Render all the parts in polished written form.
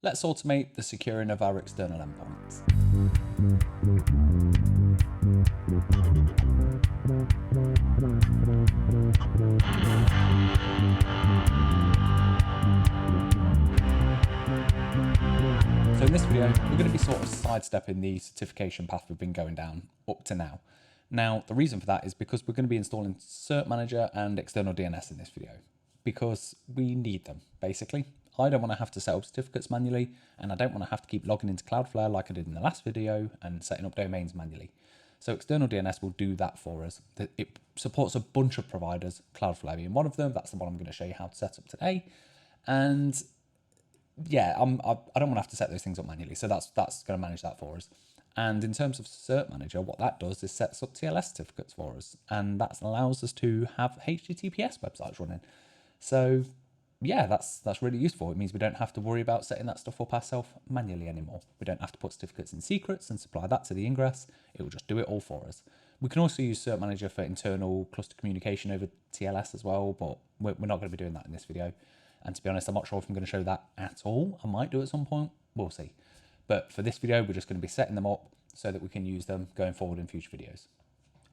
Let's automate the securing of our external endpoints. So in this video, we're going to be sort of sidestepping the certification path we've been going down up to now. Now, the reason for that is because we're going to be installing Cert Manager and External DNS in this video, because we need them, basically. I don't want to have to set up certificates manually, and I don't want to have to keep logging into Cloudflare like I did in the last video and setting up domains manually. So External DNS will do that for us. It supports a bunch of providers, Cloudflare being one of them. That's the one I'm going to show you how to set up today. And yeah, I don't want to have to set those things up manually. So that's going to manage that for us. And in terms of Cert Manager, what that does is sets up TLS certificates for us. And that allows us to have HTTPS websites running. So yeah, that's really useful. It means we don't have to worry about setting that stuff up ourselves manually anymore. We don't have to put certificates in secrets and supply that to the ingress. It will just do it all for us. We can also use Cert Manager for internal cluster communication over TLS as well, but we're not going to be doing that in this video. And to be honest, I'm not sure if I'm going to show that at all. I might do at some point. We'll see. But for this video, we're just going to be setting them up so that we can use them going forward in future videos.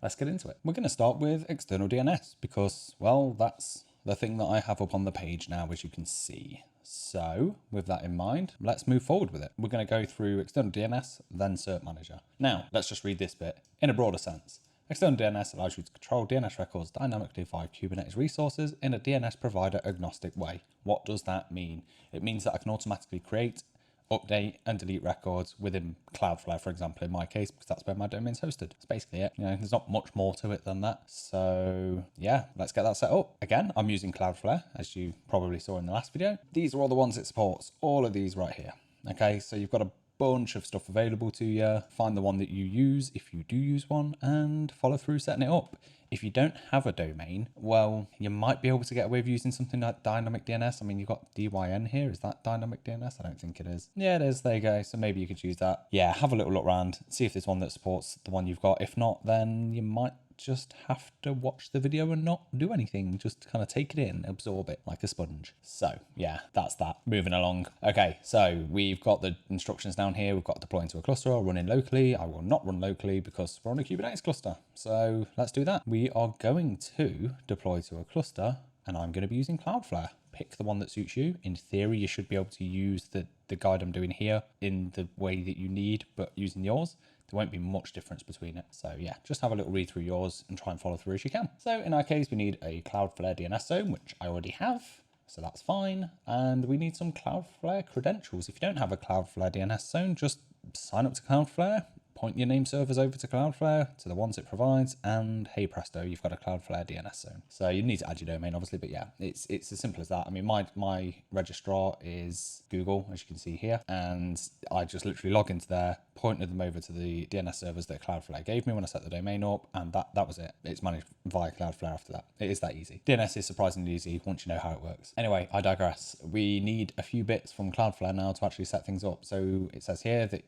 Let's get into it. We're going to start with external DNS because, well, that's the thing that I have up on the page now, as you can see. So with that in mind, let's move forward with it. We're going to go through external DNS, then Cert Manager. Now, let's just read this bit in a broader sense. External DNS allows you to control DNS records dynamically via Kubernetes resources in a DNS provider agnostic way. What does that mean? It means that I can automatically create, update and delete records within Cloudflare, for example, in my case, because that's where my domain's hosted. That's basically it. There's not much more to it than that. So yeah, let's get that set up. Again, I'm using Cloudflare, as you probably saw in the last video. These are all the ones it supports, all of these right here. Okay, so you've got a bunch of stuff available to you. Find the one that you use if you do use one and follow through setting it up. If you don't have a domain, well, you might be able to get away with using something like dynamic DNS. I mean, you've got DYN here. Is that dynamic DNS? I don't think it is. Yeah, it is. There you go. So maybe you could use that. Yeah, have a little look around, see if there's one that supports the one you've got. If not, then you might just have to watch the video and not do anything. Just kind of take it in, absorb it like a sponge. So yeah, that's that. Moving along. Okay, so we've got the instructions down here. We've got deploying to a cluster or running locally. I will not run locally because we're on a Kubernetes cluster. So let's do that. We are going to deploy to a cluster and I'm going to be using Cloudflare. Pick the one that suits you. In theory, you should be able to use the guide I'm doing here in the way that you need, but using yours. There won't be much difference between it. So yeah, just have a little read through yours and try and follow through as you can. So in our case, we need a Cloudflare DNS zone, which I already have. So that's fine. And we need some Cloudflare credentials. If you don't have a Cloudflare DNS zone, just sign up to Cloudflare, point your name servers over to Cloudflare, to the ones it provides, and hey presto, you've got a Cloudflare DNS zone. So you need to add your domain, obviously, but yeah, it's as simple as that. I mean, my registrar is Google, as you can see here, and I just literally log into there, pointed them over to the DNS servers that Cloudflare gave me when I set the domain up, and that was it. It's managed via Cloudflare after that. It is that easy. DNS is surprisingly easy once you know how it works. Anyway, I digress. We need a few bits from Cloudflare now to actually set things up. So it says here that,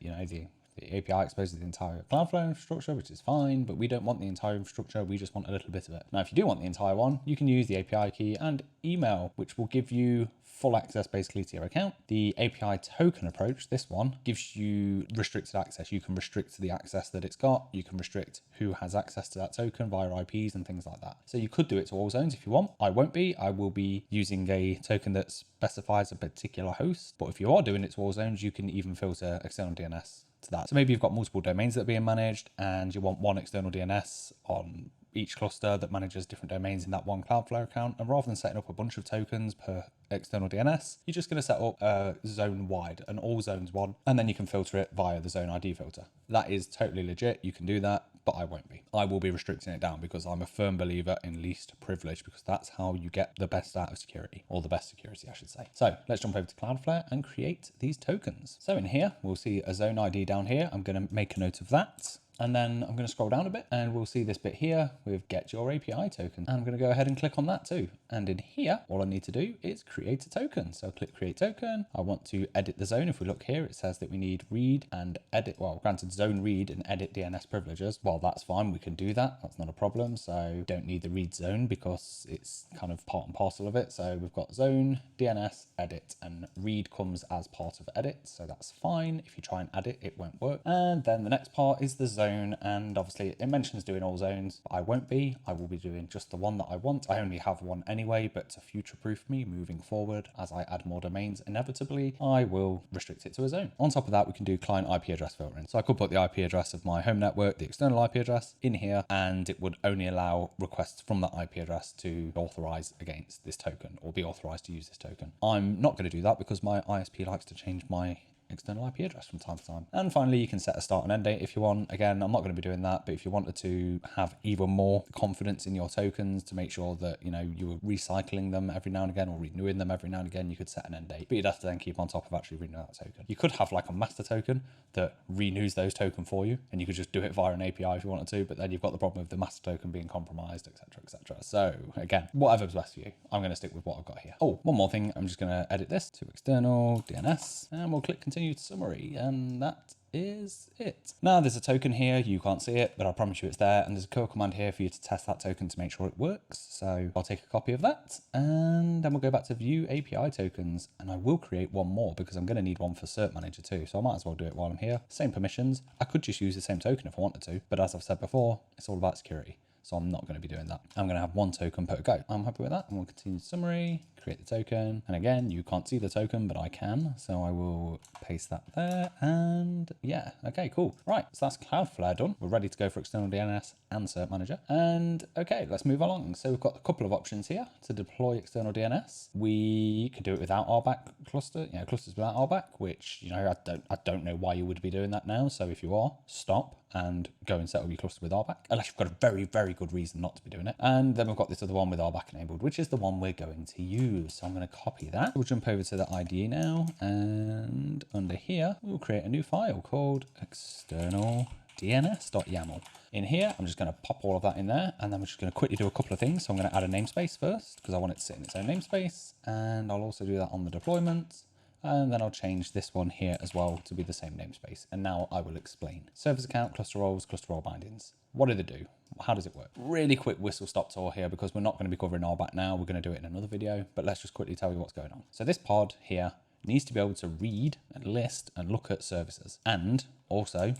the API exposes the entire Cloudflare infrastructure, which is fine, but we don't want the entire infrastructure. We just want a little bit of it. Now, if you do want the entire one, you can use the API key and email, which will give you full access basically to your account. The API token approach, this one, gives you restricted access. You can restrict the access that it's got. You can restrict who has access to that token via IPs and things like that. So you could do it to all zones if you want. I won't be. I will be using a token that specifies a particular host. But if you are doing it to all zones, you can even filter external DNS to that. So maybe you've got multiple domains that are being managed and you want one external DNS on each cluster that manages different domains in that one Cloudflare account. And rather than setting up a bunch of tokens per external DNS, you're just going to set up a zone wide, an all zones one, and then you can filter it via the zone ID filter. That is totally legit. You can do that, but I won't be. I will be restricting it down because I'm a firm believer in least privilege, because that's how you get the best out of security, or the best security, I should say. So let's jump over to Cloudflare and create these tokens. So in here, we'll see a zone ID down here. I'm going to make a note of that. And then I'm going to scroll down a bit and we'll see this bit here with get your API token. And I'm going to go ahead and click on that too. And in here, all I need to do is create a token. So I'll click create token. I want to edit the zone. If we look here, it says that we need read and edit, well, granted zone read and edit DNS privileges. Well, that's fine. We can do that. That's not a problem. So don't need the read zone because it's kind of part and parcel of it. So we've got zone, DNS, edit, and read comes as part of edit. So that's fine. If you try and add it, it won't work. And then the next part is the zone. And obviously it mentions doing all zones. I won't be. I will be doing just the one that I want. I only have one anyway, but to future-proof me moving forward, as I add more domains, inevitably, I will restrict it to a zone. On top of that, we can do client IP address filtering. So I could put the IP address of my home network, the external IP address, in here, and it would only allow requests from that IP address to authorize against this token or be authorized to use this token. I'm not going to do that because my ISP likes to change my external IP address from time to time. And finally, you can set a start and end date if you want. Again, I'm not going to be doing that, but if you wanted to have even more confidence in your tokens to make sure that, you know, you were recycling them every now and again or renewing them every now and again, you could set an end date, but you'd have to then keep on top of actually renewing that token. You could have like a master token that renews those tokens for you, and you could just do it via an API if you wanted to, but then you've got the problem of the master token being compromised, etc., etc. So again, whatever's best for you. I'm going to stick with what I've got here. Oh, one more thing. I'm just going to edit this to external DNS and we'll click continue to summary, and that is it. Now there's a token here, you can't see it, but I promise you it's there, and there's a curl command here for you to test that token to make sure it works. So I'll take a copy of that and then we'll go back to view API tokens, and I will create one more because I'm going to need one for Cert Manager too, so I might as well do it while I'm here. Same permissions. I could just use the same token if I wanted to, but as I've said before, it's all about security. So I'm not going to be doing that. I'm going to have one token per go. I'm happy with that. And we'll continue summary, create the token. And again, you can't see the token, but I can. So I will paste that there. And yeah, okay, cool. Right, so that's Cloudflare done. We're ready to go for external DNS and Cert Manager. And okay, let's move along. So we've got a couple of options here to deploy external DNS. We could do it without RBAC cluster, you know, clusters without RBAC, which, you know, I don't know why you would be doing that now. So if you are, stop and go and set up your cluster with RBAC, unless you've got a very, very good reason not to be doing it. And then we've got this other one with RBAC enabled, which is the one we're going to use. So I'm going to copy that. We'll jump over to the IDE now, and under here, we'll create a new file called external DNS.yaml. In here, I'm just going to pop all of that in there, and then we're just going to quickly do a couple of things. So I'm going to add a namespace first, because I want it to sit in its own namespace, and I'll also do that on the deployment. And then I'll change this one here as well to be the same namespace. And now I will explain. Service account, cluster roles, cluster role bindings. What do they do? How does it work? Really quick whistle stop tour here because we're not going to be covering RBAC now. We're going to do it in another video, but let's just quickly tell you what's going on. So this pod here needs to be able to read and list and look at services and also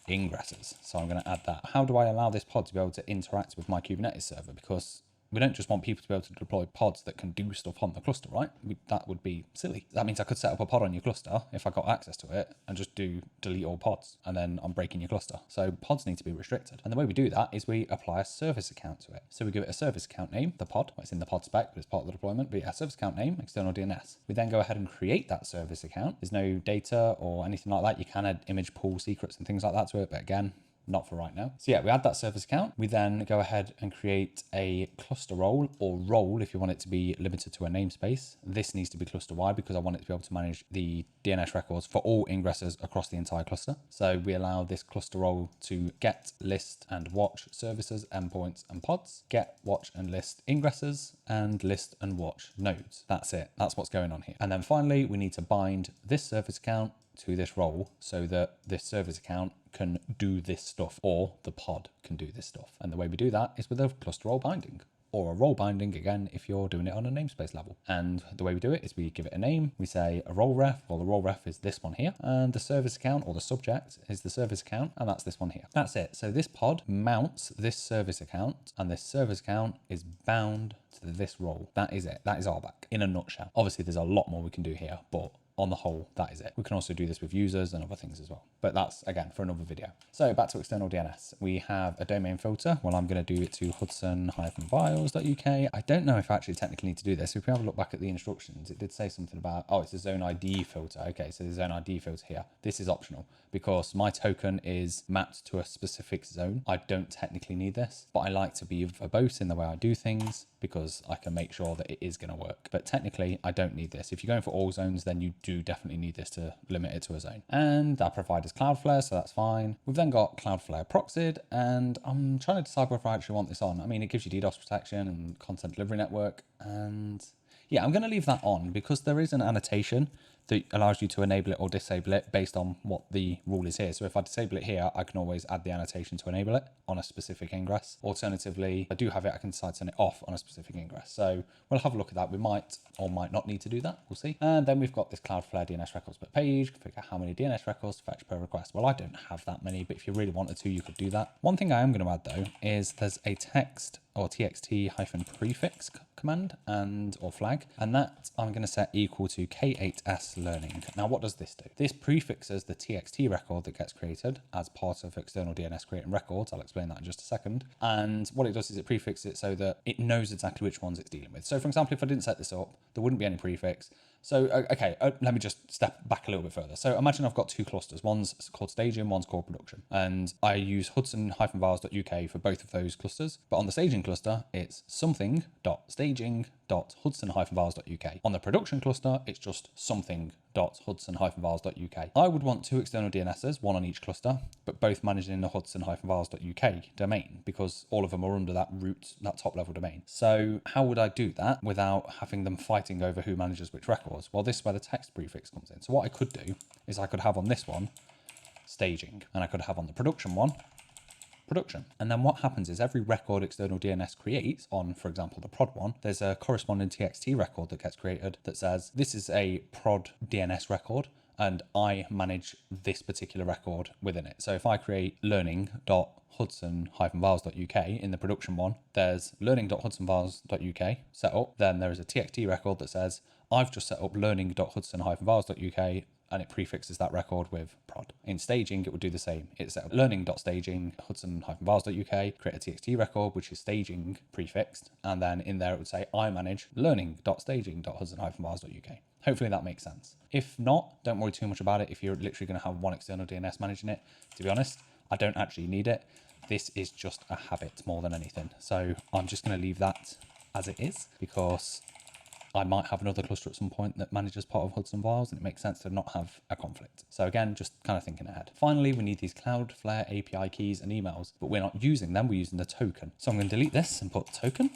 ingresses. So I'm going to add that. How do I allow this pod to be able to interact with my Kubernetes server? Because we don't just want people to be able to deploy pods that can do stuff on the cluster, right? That would be silly. That means I could set up a pod on your cluster if I got access to it and just delete all pods, and then I'm breaking your cluster. So pods need to be restricted. And the way we do that is we apply a service account to it. So we give it a service account name, the pod. Well, it's in the pod spec, but it's part of the deployment. But yeah, service account name, external DNS. We then go ahead and create that service account. There's no data or anything like that. You can add image pool secrets and things like that to it, but again, not for right now. So yeah, we add that service account. We then go ahead and create a cluster role, or role if you want it to be limited to a namespace. This needs to be cluster wide because I want it to be able to manage the DNS records for all ingresses across the entire cluster. So we allow this cluster role to get, list, and watch services, endpoints, and pods, get, watch, and list ingresses, and list and watch nodes. That's it. That's what's going on here. And then finally, we need to bind this service account to this role so that this service account can do this stuff, or the pod can do this stuff. And the way we do that is with a cluster role binding, or a role binding, again, if you're doing it on a namespace level. And the way we do it is we give it a name. We say a role ref, or the role ref is this one here. And the service account, or the subject, is the service account, and that's this one here. That's it. So this pod mounts this service account, and this service account is bound to this role. That is it. That is RBAC in a nutshell. Obviously, there's a lot more we can do here, but on the whole, that is it. We can also do this with users and other things as well, but that's again for another video. So back to external DNS. We have a domain filter. Well, I'm going to do it to hudson-bios.uk. I don't know if I actually technically need to do this. If we have a look back at the instructions, it did say something about, oh, it's a zone ID filter. Okay, so the zone ID filter here. This is optional because my token is mapped to a specific zone. I don't technically need this, but I like to be verbose in the way I do things because I can make sure that it is going to work. But technically, I don't need this. If you're going for all zones, then you do definitely need this to limit it to a zone. And our provider is Cloudflare, so that's fine. We've then got Cloudflare proxied, and I'm trying to decide whether I actually want this on. I mean, it gives you DDoS protection and content delivery network, and yeah, I'm going to leave that on because there is an annotation that allows you to enable it or disable it based on what the rule is here. So if I disable it here, I can always add the annotation to enable it on a specific ingress. Alternatively, if I do have it, I can decide to turn it off on a specific ingress. So we'll have a look at that. We might or might not need to do that. We'll see. And then we've got this Cloudflare DNS records per page, configure how many DNS records to fetch per request. Well, I don't have that many, but if you really wanted to, you could do that. One thing I am going to add though is there's a text or txt-prefix command or flag, and that I'm going to set equal to K8s learning. Now, what does this do? This prefixes the txt record that gets created as part of external DNS creating records. I'll explain that in just a second. And what it does is it prefixes it so that it knows exactly which ones it's dealing with. So for example, if I didn't set this up, there wouldn't be any prefix. So, okay, let me just step back a little bit further. So imagine I've got two clusters. One's called staging, one's called production. And I use hudson-vars.uk for both of those clusters. But on the staging cluster, it's something.staging.hudson-vars.uk. On the production cluster, it's just something.hudson-vars.uk. I would want two external DNSs, one on each cluster, but both managed in the hudson-vars.uk domain because all of them are under that root, that top level domain. So how would I do that without having them fighting over who manages which records? Well, this is where the text prefix comes in. So what I could do is I could have on this one staging, and I could have on the production one production. And then what happens is every record external DNS creates on, for example, the prod one, there's a corresponding TXT record that gets created that says this is a prod DNS record and I manage this particular record within it. So if I create learning.hudson-vars.uk in the production one, there's learning.hudson-vars.uk set up. Then there is a TXT record that says I've just set up learning.hudson-vars.uk, and it prefixes that record with prod. In staging, it would do the same. It's set up learning.staging hudson-vars.uk, create a TXT record, which is staging prefixed, and then in there it would say, I manage learning.staging.hudson-vars.uk. Hopefully that makes sense. If not, don't worry too much about it if you're literally going to have one external DNS managing it. To be honest, I don't actually need it. This is just a habit more than anything. So I'm just going to leave that as it is because I might have another cluster at some point that manages part of Hudson Vars, and it makes sense to not have a conflict. So again, just kind of thinking ahead. Finally, we need these Cloudflare API keys and emails, but we're not using them, we're using the token. So I'm going to delete this and put token,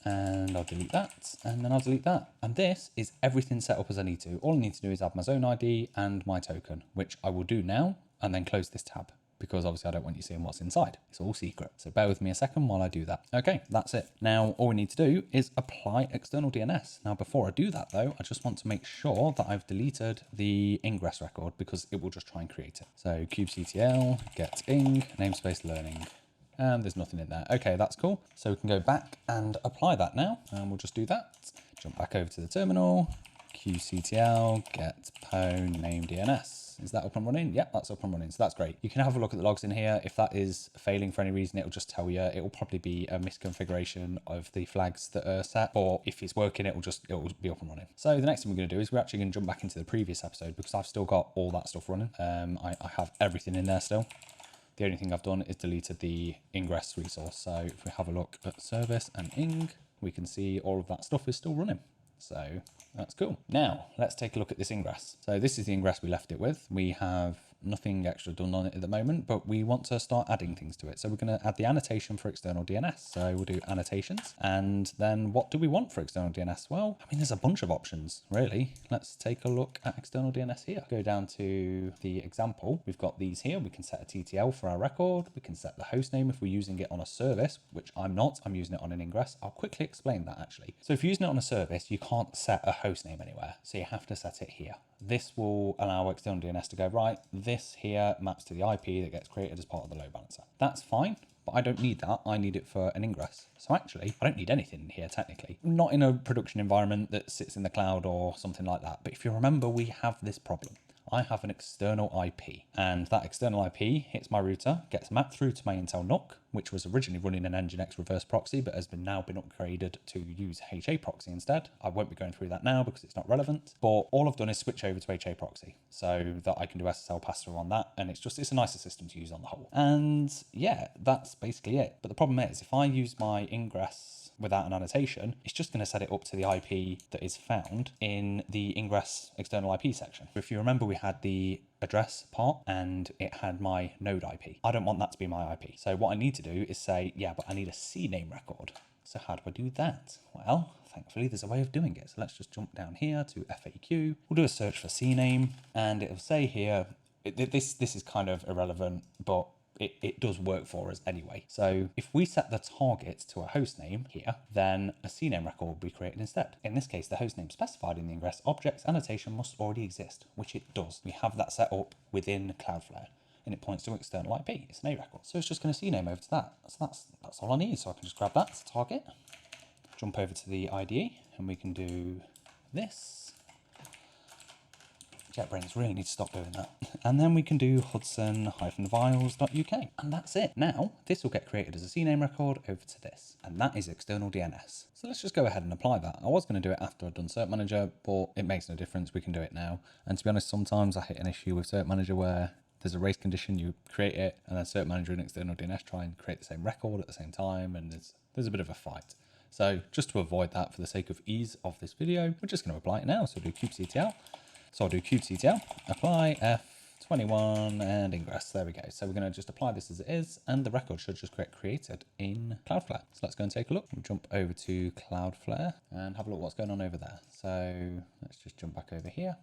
and I'll delete that, and then I'll delete that. And this is everything set up as I need to. All I need to do is add my zone ID and my token, which I will do now, and then close this tab, because obviously I don't want you seeing what's inside. It's all secret. So bear with me a second while I do that. Okay, that's it. Now, all we need to do is apply external DNS. Now, before I do that though, I just want to make sure that I've deleted the ingress record because it will just try and create it. So kubectl get ing namespace learning. And there's nothing in there. Okay, that's cool. So we can go back and apply that now. And we'll just do that. Jump back over to the terminal. kubectl get pwn name DNS. Is that up and running? Yep, that's up and running. So that's great. You can have a look at the logs in here. If that is failing for any reason, it'll just tell you. It will probably be a misconfiguration of the flags that are set, or if it's working, it will be up and running. So the next thing we're going to do is we're actually going to jump back into the previous episode because I've still got all that stuff running. I have everything in there still. The only thing I've done is deleted the ingress resource. So if we have a look at service and ing, we can see all of that stuff is still running. So that's cool. Now let's take a look at this ingress. So this is the ingress we left it with. We have nothing extra done on it at the moment, but we want to start adding things to it. So we're going to add the annotation for external DNS. So we'll do annotations. And then what do we want for external DNS? Well, I mean, there's a bunch of options, really. Let's take a look at external DNS here. Go down to the example. We've got these here. We can set a TTL for our record. We can set the host name if we're using it on a service, which I'm not. I'm using it on an ingress. I'll quickly explain that actually. So if you're using it on a service, you can't set a host name anywhere. So you have to set it here. This will allow external DNS to go, right, this here maps to the IP that gets created as part of the load balancer. That's fine, but I don't need that. I need it for an ingress. So actually, I don't need anything in here technically. Not in a production environment that sits in the cloud or something like that. But if you remember, we have this problem. I have an external IP, and that external IP hits my router, gets mapped through to my Intel NUC, which was originally running an Nginx reverse proxy, but has now been upgraded to use HA proxy instead. I won't be going through that now because it's not relevant, but all I've done is switch over to HA proxy so that I can do SSL pass-through on that, and it's a nicer system to use on the whole. And yeah, that's basically it. But the problem is, if I use my ingress without an annotation, it's just going to set it up to the IP that is found in the ingress external IP section. If you remember, we had the address part and it had my node IP. I don't want that to be my IP. So what I need to do is say, yeah, but I need a CNAME record. So how do I do that? Well, thankfully there's a way of doing it. So let's just jump down here to FAQ. We'll do a search for CNAME and it'll say here, this is kind of irrelevant, but it does work for us anyway. So if we set the target to a host name here, then a CNAME record will be created instead. In this case, the host name specified in the ingress object's annotation must already exist, which it does. We have that set up within Cloudflare and it points to external IP. It's an A record. So it's just going to CNAME over to that. So that's all I need. So I can just grab that target, jump over to the IDE, and we can do this. JetBrains really need to stop doing that. And then we can do hudson-vials.uk. And that's it. Now, this will get created as a CNAME record over to this. And that is external DNS. So let's just go ahead and apply that. I was going to do it after I'd done Cert Manager, but it makes no difference. We can do it now. And to be honest, sometimes I hit an issue with Cert Manager where there's a race condition, you create it, and then Cert Manager and external DNS try and create the same record at the same time, and there's a bit of a fight. So just to avoid that, for the sake of ease of this video, we're just going to apply it now. So do kubectl. So I'll do kubectl, apply F21 and ingress. There we go. So we're going to just apply this as it is, and the record should just get created in Cloudflare. So let's go and take a look. We'll jump over to Cloudflare and have a look what's going on over there. So let's just jump back over here.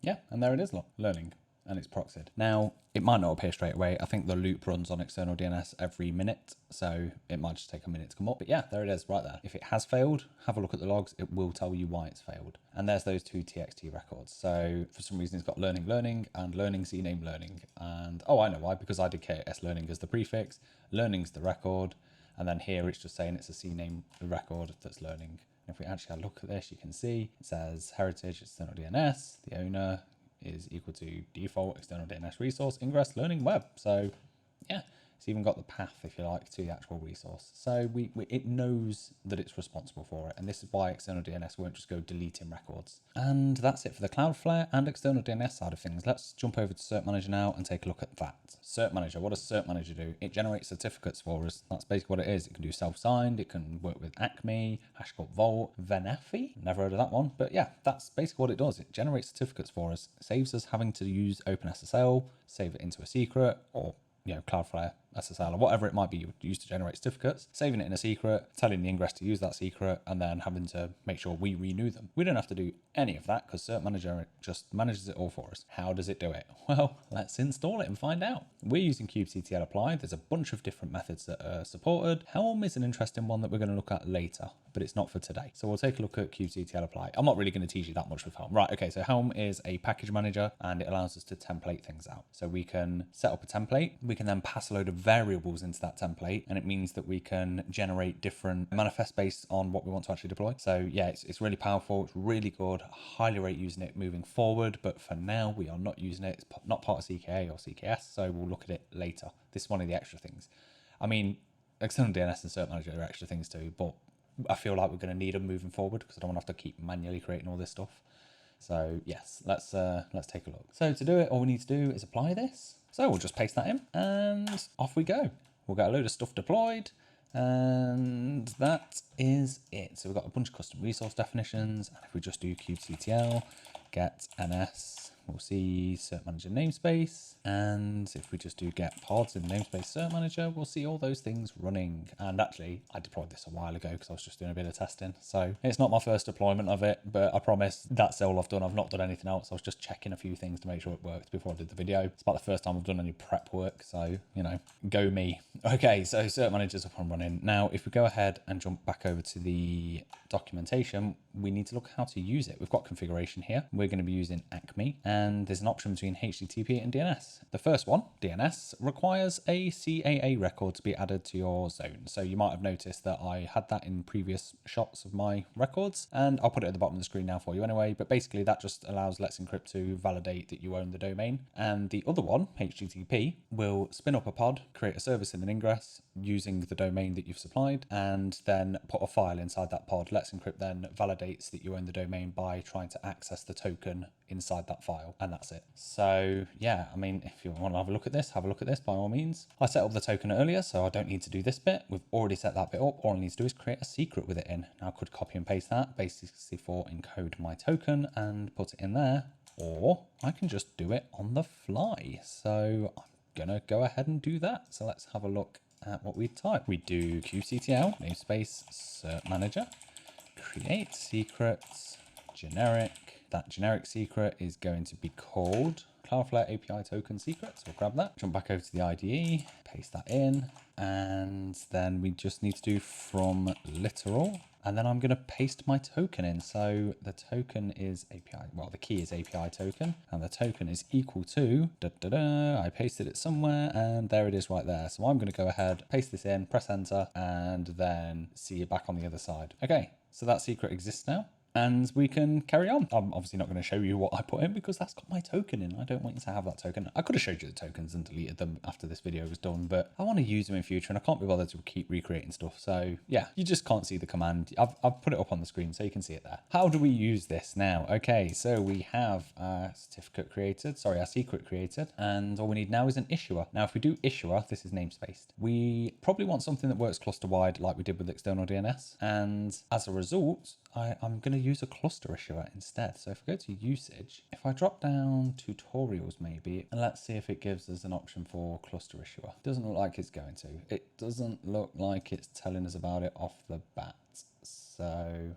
Yeah, and there it is, look, learning, and it's proxied. Now, it might not appear straight away. I think the loop runs on external DNS every minute, so it might just take a minute to come up. But yeah, there it is right there. If it has failed, have a look at the logs. It will tell you why it's failed. And there's those two TXT records. So for some reason, it's got learning, and learning, CNAME, learning. And oh, I know why, because I did KS learning as the prefix. Learning's the record. And then here it's just saying it's a CNAME record that's learning. If we actually have a look at this, you can see it says heritage external DNS, the owner is equal to default external DNS resource, ingress learning web. So yeah, it's even got the path, if you like, to the actual resource. So it knows that it's responsible for it. And this is why external DNS won't just go deleting records. And that's it for the Cloudflare and external DNS side of things. Let's jump over to Cert Manager now and take a look at that. Cert Manager, what does Cert Manager do? It generates certificates for us. That's basically what it is. It can do self-signed. It can work with Acme, HashiCorp Vault, Venefi. Never heard of that one. But yeah, that's basically what it does. It generates certificates for us. It saves us having to use OpenSSL, save it into a secret, or Cloudflare, SSL, or whatever it might be you would use to generate certificates, saving it in a secret, telling the ingress to use that secret, and then having to make sure we renew them. We don't have to do any of that because Cert Manager just manages it all for us. How does it do it? Well, let's install it and find out. We're using kubectl apply. There's a bunch of different methods that are supported. Helm is an interesting one that we're going to look at later, but it's not for today. So we'll take a look at kubectl apply. I'm not really going to teach you that much with Helm. Right, okay, so Helm is a package manager and it allows us to template things out. So we can set up a template. We can then pass a load of variables into that template, and it means that we can generate different manifests based on what we want to actually deploy. So yeah, it's really powerful. It's really good. I highly rate using it moving forward, but for now we are not using it. It's not part of CKA or CKS, so we'll look at it later. This is one of the extra things. I mean, external DNS and Cert Manager are extra things too, but I feel like we're going to need them moving forward because I don't want to have to keep manually creating all this stuff. So yes, let's take a look. So to do it, all we need to do is apply this. So we'll just paste that in and off we go. We'll get a load of stuff deployed and that is it. So we've got a bunch of custom resource definitions. And if we just do kubectl get ns, we'll see Cert Manager namespace. And if we just do get pods in namespace Cert Manager, we'll see all those things running. And actually, I deployed this a while ago because I was just doing a bit of testing. So it's not my first deployment of it, but I promise that's all I've done. I've not done anything else. I was just checking a few things to make sure it worked before I did the video. It's about the first time I've done any prep work. So, go me. Okay, so Cert Manager's up and running. Now, if we go ahead and jump back over to the documentation, we need to look how to use it. We've got configuration here. We're going to be using Acme, and there's an option between HTTP and DNS. The first one, DNS, requires a CAA record to be added to your zone. So you might have noticed that I had that in previous shots of my records, and I'll put it at the bottom of the screen now for you anyway. But basically that just allows Let's Encrypt to validate that you own the domain. And the other one, HTTP, will spin up a pod, create a service in an ingress using the domain that you've supplied, and then put a file inside that pod. Let's Encrypt then validates that you own the domain by trying to access the token inside that file, and that's it. So yeah, I mean, if you want to have a look at this by all means. I set up the token earlier, so I don't need to do this bit. We've already set that bit up. All I need to do is create a secret with it in. Now I could copy and paste that, base64 encode my token and put it in there, or I can just do it on the fly. So I'm gonna go ahead and do that. So let's have a look at what we type. We do kubectl namespace cert manager, create secrets, generic. That generic secret is going to be called Cloudflare API token secret. So we'll grab that, jump back over to the IDE, paste that in, and then we just need to do from literal. And then I'm going to paste my token in. So the token is API, well, the key is API token, and the token is equal to, I pasted it somewhere, and there it is right there. So I'm going to go ahead, paste this in, press enter, and then see it back on the other side. Okay, so that secret exists now. And we can carry on. I'm obviously not going to show you what I put in because that's got my token in. I don't want you to have that token. I could have showed you the tokens and deleted them after this video was done, but I want to use them in future and I can't be bothered to keep recreating stuff. So yeah, you just can't see the command. I've put it up on the screen so you can see it there. How do we use this now? Okay, so we have a certificate created, sorry, our secret created, and all we need now is an issuer. Now, if we do issuer, this is namespaced. We probably want something that works cluster-wide like we did with external DNS. And as a result, I'm going to use a cluster issuer instead. So if I go to usage, if I drop down tutorials maybe, and let's see if it gives us an option for cluster issuer. Doesn't look like it's going to. It doesn't look like it's telling us about it off the bat. So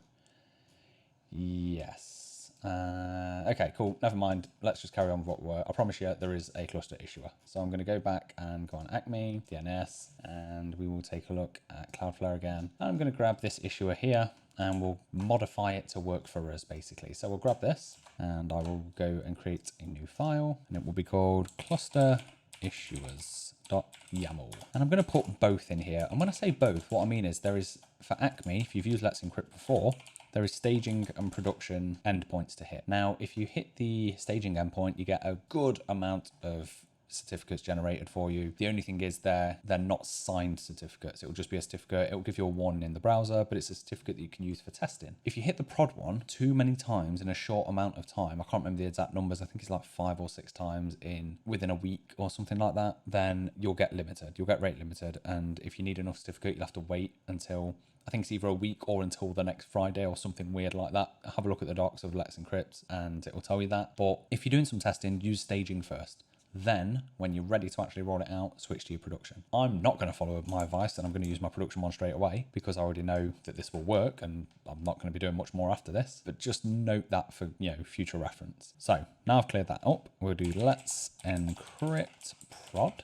yes. Okay, cool. Never mind. Let's just carry on with what we're. I promise you there is a cluster issuer. So I'm going to go back and go on Acme, DNS, and we will take a look at Cloudflare again. And I'm going to grab this issuer here and we'll modify it to work for us basically. So we'll grab this and I will go and create a new file and it will be called cluster issuers.yaml. And I'm going to put both in here. And when I say both, what I mean is there is, for Acme, if you've used Let's Encrypt before, there is staging and production endpoints to hit. Now, if you hit the staging endpoint, you get a good amount of certificates generated for you. The only thing is they're not signed certificates. It will just be a certificate. It will give you a one in the browser, but it's a certificate that you can use for testing. If you hit the prod one too many times in a short amount of time, I can't remember the exact numbers, I think it's like 5 or 6 times within a week or something like that, then you'll get limited. You'll get rate limited. And if you need enough certificate, you'll have to wait until, I think it's either a week or until the next Friday or something weird like that. Have a look at the docs of Let's Encrypt and it will tell you that. But if you're doing some testing, use staging first. Then, when you're ready to actually roll it out, switch to your production. I'm not going to follow my advice and I'm going to use my production one straight away because I already know that this will work and I'm not going to be doing much more after this. But just note that for future reference. So now I've cleared that up, we'll do let's encrypt prod.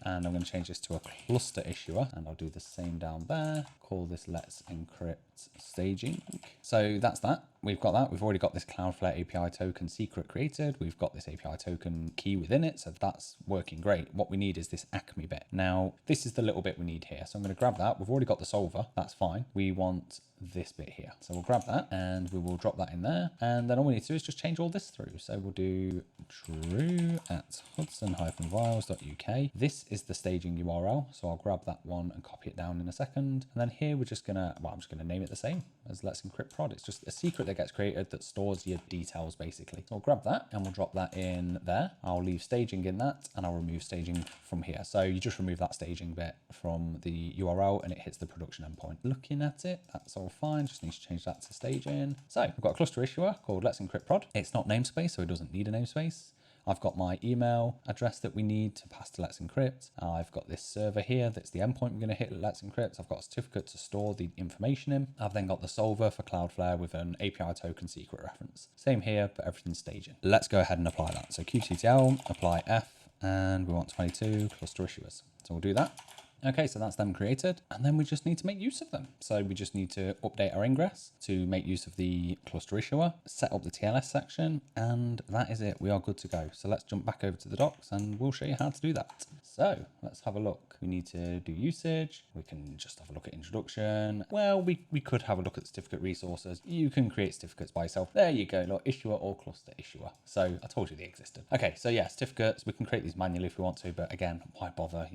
And I'm going to change this to a cluster issuer and I'll do the same down there. Call this let's encrypt staging. So that's that. We've got that. We've already got this Cloudflare API token secret created. We've got this API token key within it. So that's working great. What we need is this Acme bit. Now, this is the little bit we need here. So I'm going to grab that. We've already got the solver. That's fine. We want this bit here. So we'll grab that and we will drop that in there. And then all we need to do is just change all this through. So we'll do true at hudson-vials.uk. This is the staging URL. So I'll grab that one and copy it down in a second. And then here we're just going to, I'm just going to name it the same as let's encrypt prod. It's just a secret that gets created that stores your details basically. So I'll grab that and we'll drop that in there. I'll leave staging in that and I'll remove staging from here. So you just remove that staging bit from the URL and it hits the production endpoint. Looking at it, that's all fine. Just need to change that to staging. So I've got a cluster issuer called let's encrypt prod. It's not namespace, so it doesn't need a namespace. I've got my email address that we need to pass to Let's Encrypt. I've got this server here that's the endpoint we're going to hit at Let's Encrypt. I've got a certificate to store the information in. I've then got the solver for Cloudflare with an API token secret reference. Same here, but everything's staging. Let's go ahead and apply that. So kubectl, apply F, and we want 22 cluster issuers. So we'll do that. Okay, so that's them created, and then we just need to make use of them. So we just need to update our ingress to make use of the cluster issuer, set up the TLS section, and that is it. We are good to go. So let's jump back over to the docs and we'll show you how to do that. So let's have a look. We need to do usage. We can just have a look at introduction. Well, we could have a look at certificate resources. You can create certificates by yourself. There you go, look, issuer or cluster issuer. So I told you they existed. Okay, so yeah, certificates, we can create these manually if we want to, but again, why bother?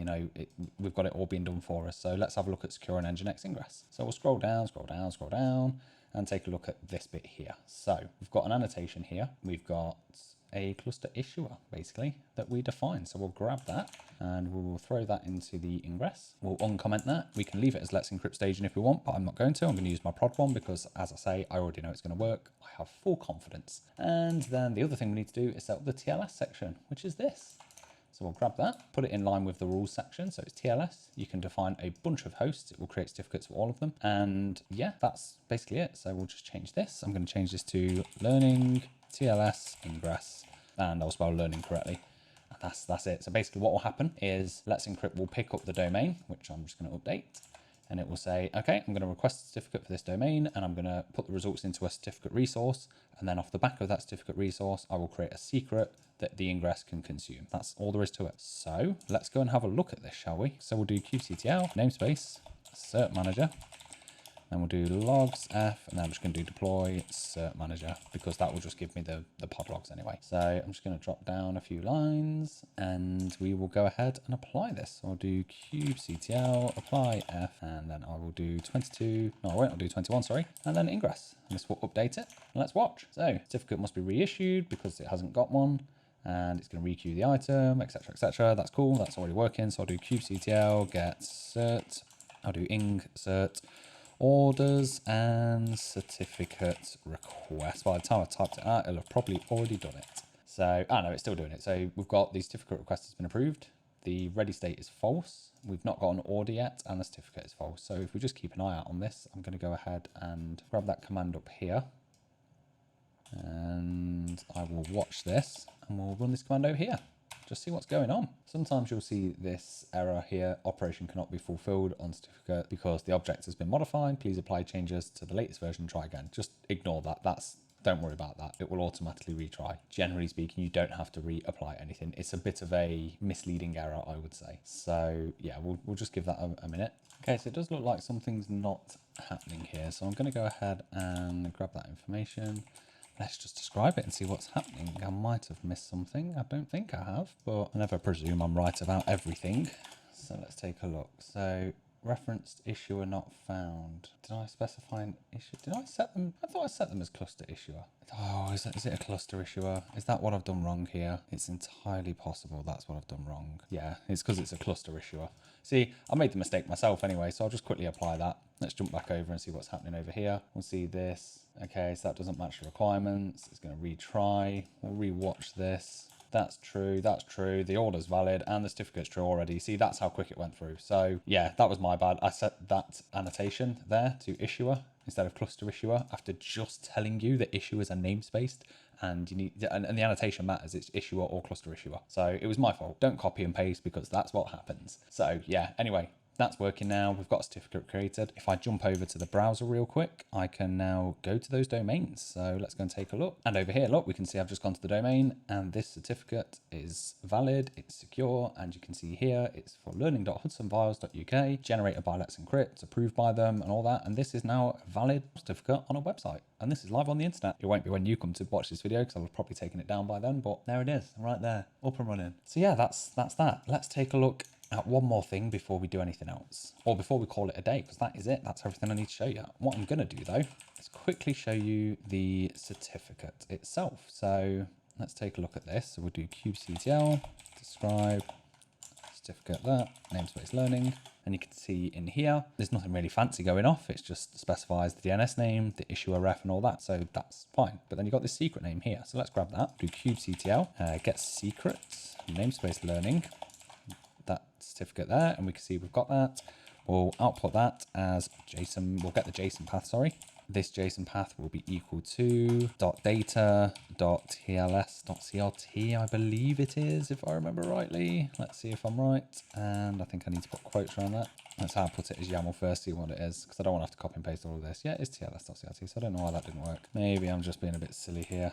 We've got it all being done for us. So let's have a look at secure and Nginx ingress. So we'll scroll down, scroll down, scroll down. and take a look at this bit here. So we've got an annotation here. We've got a cluster issuer basically that we define. So we'll grab that and we'll throw that into the ingress. We'll uncomment that. We can leave it as let's encrypt staging if we want, but I'm not going to. I'm going to use my prod one because, as I say, I already know it's going to work. I have full confidence. And then the other thing we need to do is set up the TLS section, which is this. So we'll grab that, put it in line with the rules section. So it's TLS. You can define a bunch of hosts. It will create certificates for all of them. And yeah, that's basically it. So we'll just change this. I'm going to change this to learning TLS ingress, and I'll spell learning correctly. And that's it. So basically what will happen is Let's Encrypt will pick up the domain, which I'm just going to update. And it will say, okay, I'm going to request a certificate for this domain, and I'm going to put the results into a certificate resource. And then off the back of that certificate resource, I will create a secret that the ingress can consume. That's all there is to it. So let's go and have a look at this, shall we? So we'll do kubectl, namespace, Cert Manager. Then we'll do logs f, and then I'm just going to do deploy Cert Manager because that will just give me the pod logs anyway. So I'm just going to drop down a few lines and we will go ahead and apply this. So I'll do kubectl apply f, and then I will do 22. No, I won't. I'll do 21. Sorry, and then ingress. And this will update it. And let's watch. So certificate must be reissued because it hasn't got one. And it's going to requeue the item, etc., etc. That's cool. That's already working. So I'll do kubectl get cert. I'll do ing cert orders and certificate request. By the time I typed it out, it'll have probably already done it. So, no, it's still doing it. So we've got the certificate request has been approved. The ready state is false. We've not got an order yet, and the certificate is false. So if we just keep an eye out on this, I'm going to go ahead and grab that command up here. And I will watch this, and we'll run this command over here. Just see what's going on. Sometimes you'll see this error here, operation cannot be fulfilled on certificate because the object has been modified. Please apply changes to the latest version, try again. Just ignore that. Don't worry about that. It will automatically retry. Generally speaking, you don't have to reapply anything. It's a bit of a misleading error, I would say. So yeah, we'll just give that a minute. Okay, so it does look like something's not happening here. So I'm going to go ahead and grab that information. Let's just describe it and see what's happening. I might have missed something. I don't think I have, but I never presume I'm right about everything. So let's take a look. So referenced issuer not found. Did I specify an issue? Did I set them? I thought I set them as cluster issuer. Oh, is it a cluster issuer? Is that what I've done wrong here? It's entirely possible that's what I've done wrong. Yeah, it's because it's a cluster issuer. See, I made the mistake myself anyway, so I'll just quickly apply that. Let's jump back over and see what's happening over here. We'll see this. Okay, so that doesn't match the requirements. It's going to retry. We'll re-watch this. That's true. That's true. The order's valid and the certificate's true already. See, that's how quick it went through. So yeah, that was my bad. I set that annotation there to issuer instead of cluster issuer after just telling you that issuers are namespaced and you need, and the annotation matters. It's issuer or cluster issuer. So it was my fault. Don't copy and paste because that's what happens. So yeah, anyway. That's working now. We've got a certificate created. If I jump over to the browser real quick, I can now go to those domains. So let's go and take a look. And over here, look, we can see I've just gone to the domain and this certificate is valid, it's secure. And you can see here, it's for learning.hudsonviles.uk, generated by Let's Encrypt, it's approved by them and all that. And this is now a valid certificate on a website. And this is live on the internet. It won't be when you come to watch this video because I've probably taken it down by then, but there it is, right there, up and running. So yeah, that's that. Let's take a look at one more thing before we do anything else, or before we call it a day, because that is it. That's everything I need to show you. What I'm going to do though is quickly show you the certificate itself. So let's take a look at this. So we'll do kubectl describe certificate that namespace learning, and you can see in here there's nothing really fancy going off. It's just specifies the DNS name, the issuer ref, and all that. So that's fine. But then you got this secret name here. So let's grab that. Do kubectl get secret namespace learning. That certificate there, and we can see we've got that. We'll output that as JSON. We'll get the JSON path, sorry. This JSON path will be equal to .data.tls.crt, I believe it is, if I remember rightly. Let's see if I'm right. And I think I need to put quotes around that. That's how I put it as YAML first, see what it is, because I don't want to have to copy and paste all of this. Yeah, it's tls.crt, so I don't know why that didn't work. Maybe I'm just being a bit silly here.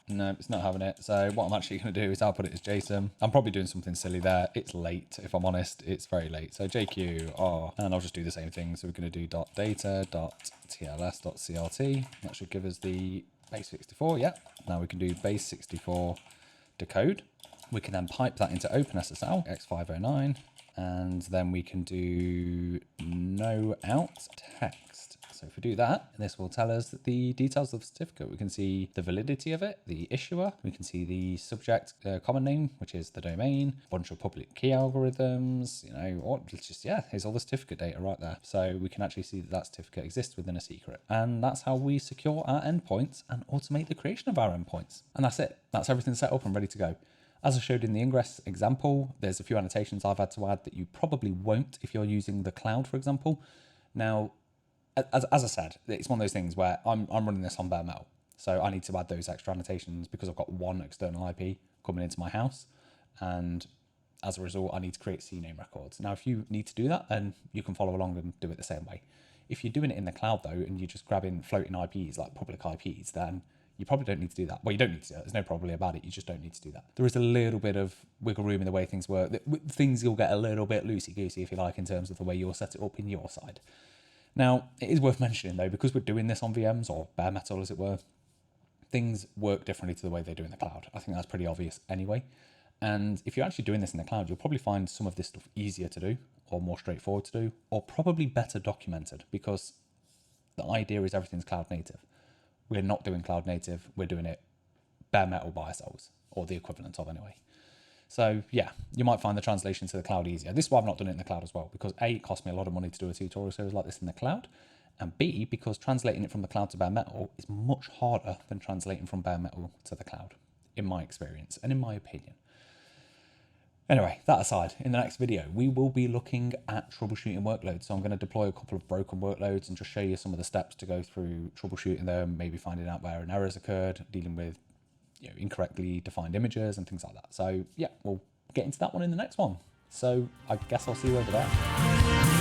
No, it's not having it. So what I'm actually going to do is I'll put it as JSON. I'm probably doing something silly there. It's late, if I'm honest. It's very late. So JQ, and I'll just do the same thing. So we're going to do .data.tls.crt. That should give us the base 64. Yeah. Now we can do base 64 decode. We can then pipe that into OpenSSL X509. And then we can do no out text. So So if we do that, this will tell us the details of the certificate. We can see the validity of it, the issuer, we can see the subject common name, which is the domain, a bunch of public key algorithms, it's just, here's all the certificate data right there. So we can actually see that that certificate exists within a secret. And that's how we secure our endpoints and automate the creation of our endpoints. And that's it. That's everything set up and ready to go. As I showed in the Ingress example, there's a few annotations I've had to add that you probably won't if you're using the cloud, for example. Now, as I said, it's one of those things where I'm running this on bare metal. So I need to add those extra annotations because I've got one external IP coming into my house. And as a result, I need to create CNAME records. Now, if you need to do that, then you can follow along and do it the same way. If you're doing it in the cloud, though, and you're just grabbing floating IPs, like public IPs, then you probably don't need to do that. Well, you don't need to do that. There's no probably about it. You just don't need to do that. There is a little bit of wiggle room in the way things work. Things you'll get a little bit loosey-goosey, if you like, in terms of the way you'll set it up in your side. Now, it is worth mentioning, though, because we're doing this on VMs, or bare metal, as it were, things work differently to the way they do in the cloud. I think that's pretty obvious anyway. And if you're actually doing this in the cloud, you'll probably find some of this stuff easier to do, or more straightforward to do, or probably better documented, because the idea is everything's cloud native. We're not doing cloud native, we're doing it bare metal by ourselves, or the equivalent of anyway. So yeah, you might find the translation to the cloud easier. This is why I've not done it in the cloud as well, because A, it costs me a lot of money to do a tutorial series like this in the cloud, and B, because translating it from the cloud to bare metal is much harder than translating from bare metal to the cloud, in my experience and in my opinion. Anyway, that aside, in the next video, we will be looking at troubleshooting workloads. So I'm going to deploy a couple of broken workloads and just show you some of the steps to go through troubleshooting them, maybe finding out where an error has occurred, dealing with incorrectly defined images and things like that. So yeah, we'll get into that one in the next one. So I guess I'll see you over there.